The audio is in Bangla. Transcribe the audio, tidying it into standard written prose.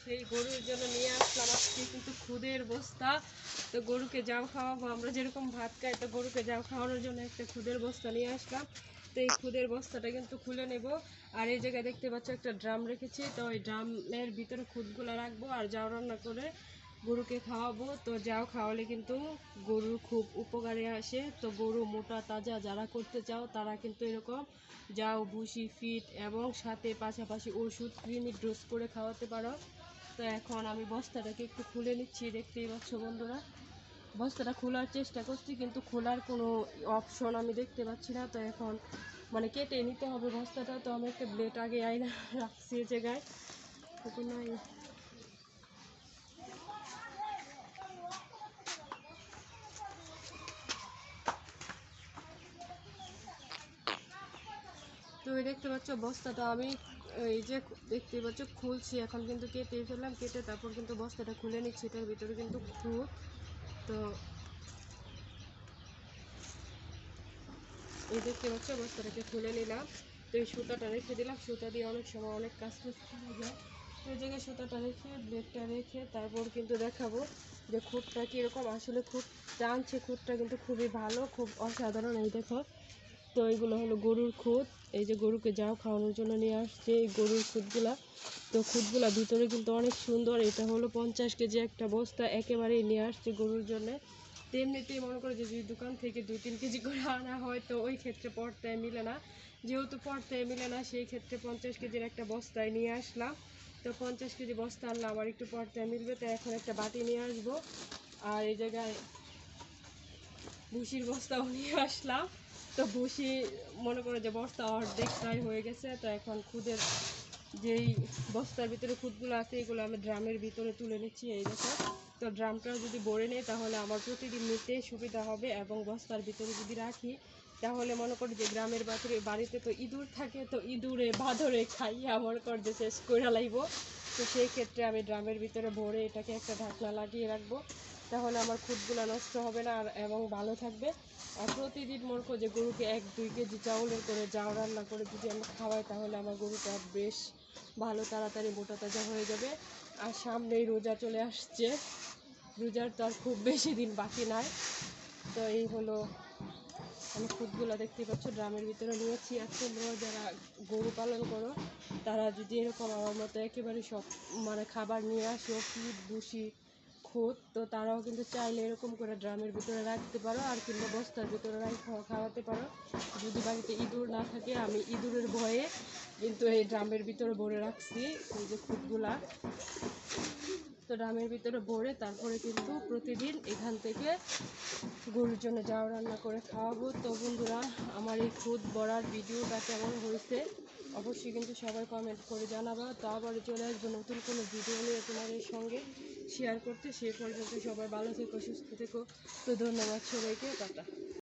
সেই গরুর জন্য নিয়ে আসলাম আজকে কিন্তু খুদের বস্তা। তো গরুকে যাও খাওয়াবো, আমরা যেরকম ভাত খাই, তো গরুকে যাও খাওয়ানোর জন্য একটা খুদের বস্তা নিয়ে আসলাম। তো এই খুদের বস্তাটা কিন্তু খুলে নেব। আর এই জায়গায় দেখতে পাচ্ছ একটা ড্রাম রেখেছি, তো ওই ড্রামের ভিতরে খুদগুলো রাখবো আর যাও রান্না করে গরুকে খাওয়াবো। তো যাও খাওয়ালে কিন্তু গরুর খুব উপকারে আসে। তো গরু মোটা তাজা যারা করতে চাও তারা কিন্তু এরকম যাও, ভুসি, ফিট এবং সাথে পাশাপাশি ওষুধ ক্লিনিক ডোজ করে খাওয়াতে পারো। তো এখন আমি বস্তাটাকে একটু খুলে নিচ্ছি, দেখতেই পাচ্ছ বন্ধুরা। বস্তাটা খোলার চেষ্টা করছি কিন্তু খোলার কোনো অপশন আমি দেখতে পাচ্ছি না। তো এখন মানে কেটে নিতে হবে বস্তাটা। তো আমি একটা ব্লেড আগে আইনা রাখছি এই জায়গায়, নাই। তো দেখতে পাচ্ছ বস্তাটা আমি এই যে দেখতে পাচ্ছ খুলছি, এখন কিন্তু কেটে ফেললাম, কেটে তারপর কিন্তু বস্তাটা খুলে নিচ্ছি। এটার ভিতরে কিন্তু খুব, তো এই দেখতে পাচ্ছ বস্তাটাকে খুলে নিলাম। তো এই সুতাটা রেখে দিলাম, সুতা দিয়ে অনেক সময় অনেক কাজ হয়ে যায়। ওই জায়গায় সুতাটা রেখে ব্লেডটা রেখে তারপর কিন্তু দেখাবো যে খুঁটটা কীরকম। আসলে খুঁট টানছে, খুঁটটা কিন্তু খুবই ভালো, খুব অসাধারণ। এই দেখো, তো এইগুলো হলো গরুর খুদ। এই যে গরুকে যাও খাওয়ানোর জন্য নিয়ে আসছে এই গরুর খুদগুলা। তো খুদগুলা ভিতরে কিন্তু অনেক সুন্দর। এটা হলো 50 কেজি একটা বস্তা, একেবারেই নিয়ে আসছে গরুর জন্য। তেমনিতেই মনে করো যে যদি দোকান থেকে 2-3 কেজি করে আনা হয় তো ওই ক্ষেত্রে পর্তায় মিলে না। যেহেতু পর্তায় মিলে না, সেই ক্ষেত্রে 50 কেজির একটা বস্তায় নিয়ে আসলাম। তো 50 কেজি বস্তা আনলে আমার একটু পর্তায় মিলবে। তো এখন একটা বাটি নিয়ে আসবো। আর এই জায়গায় ভুসির বস্তাও নিয়ে আসলাম। তো ভুসি মনে করো যে বস্তা অর্ধেক প্রায় হয়ে গেছে। তো এখন খুদের যেই বস্তার ভিতরে খুদগুলো আছে এগুলো আমি ড্রামের ভিতরে তুলে নিচ্ছি, এই দেখো। তো ড্রামটাও যদি ভরে নেই তাহলে আমার প্রতিদিন নিতে সুবিধা হবে, এবং বস্তার ভিতরে যদি রাখি তাহলে মনে করি যে গ্রামের বাড়িতে তো ইঁদুর থাকে, তো ইঁদুরে বাঁদরে খাইয়া মনে কর যে শেষ করে লাইব। তো সেই ক্ষেত্রে আমি ড্রামের ভিতরে ভরে এটাকে একটা ঢাকনা লাগিয়ে রাখবো, তাহলে আমার খুদগুলো নষ্ট হবে না আর এবং ভালো থাকবে। আর প্রতিদিন মনে করি যে গরুকে 1-2 কেজি চাউলের করে যাও রান্না করে যদি আমরা খাওয়াই তাহলে আমার গরুটা বেশ ভালো তাড়াতাড়ি মোটা তাজা হয়ে যাবে। আর সামনেই রোজা চলে আসছে, রোজার তো আর খুব বেশি দিন বাকি নাই। তো এই হলো, আমি খুদগুলো দেখতে পাচ্ছ ড্রামের ভিতরে নিয়েছি। আর তোমরা যারা গরু পালন করো তারা যদি এরকম আমার মতো একেবারে সব মানে খাবার নিয়ে আসো, ফিট, ভুসি, খুদ, তো তারাও কিন্তু চাইলে এরকম করে ড্রামের ভিতরে রাখতে পারো আর কিংবা বস্তার ভিতরে খাওয়াতে পারো। যদি বাড়িতে ইঁদুর না থাকে, আমি ইঁদুরের ভয়ে কিন্তু এই ড্রামের ভিতরে ভরে রাখছি এই যে খুদগুলা। তো ড্রামের ভিতরে ভরে তারপরে কিন্তু প্রতিদিন এখান থেকে গরুর জন্য যাও রান্না করে খাওয়াবো। তো বন্ধুরা, আমার এই খুদ বড়ার ভিডিওটা কেমন হয়েছে অবশ্যই কিন্তু সবাই কমেন্ট করে জানাবা। তো আবার চলে আসবো নতুন কোনো ভিডিও নিয়ে তোমাদের সঙ্গে শেয়ার করতে। সে পর্যন্ত সবাই ভালো থেকো, সুস্থ থেকো। তো ধন্যবাদ সবাইকে, টাটা।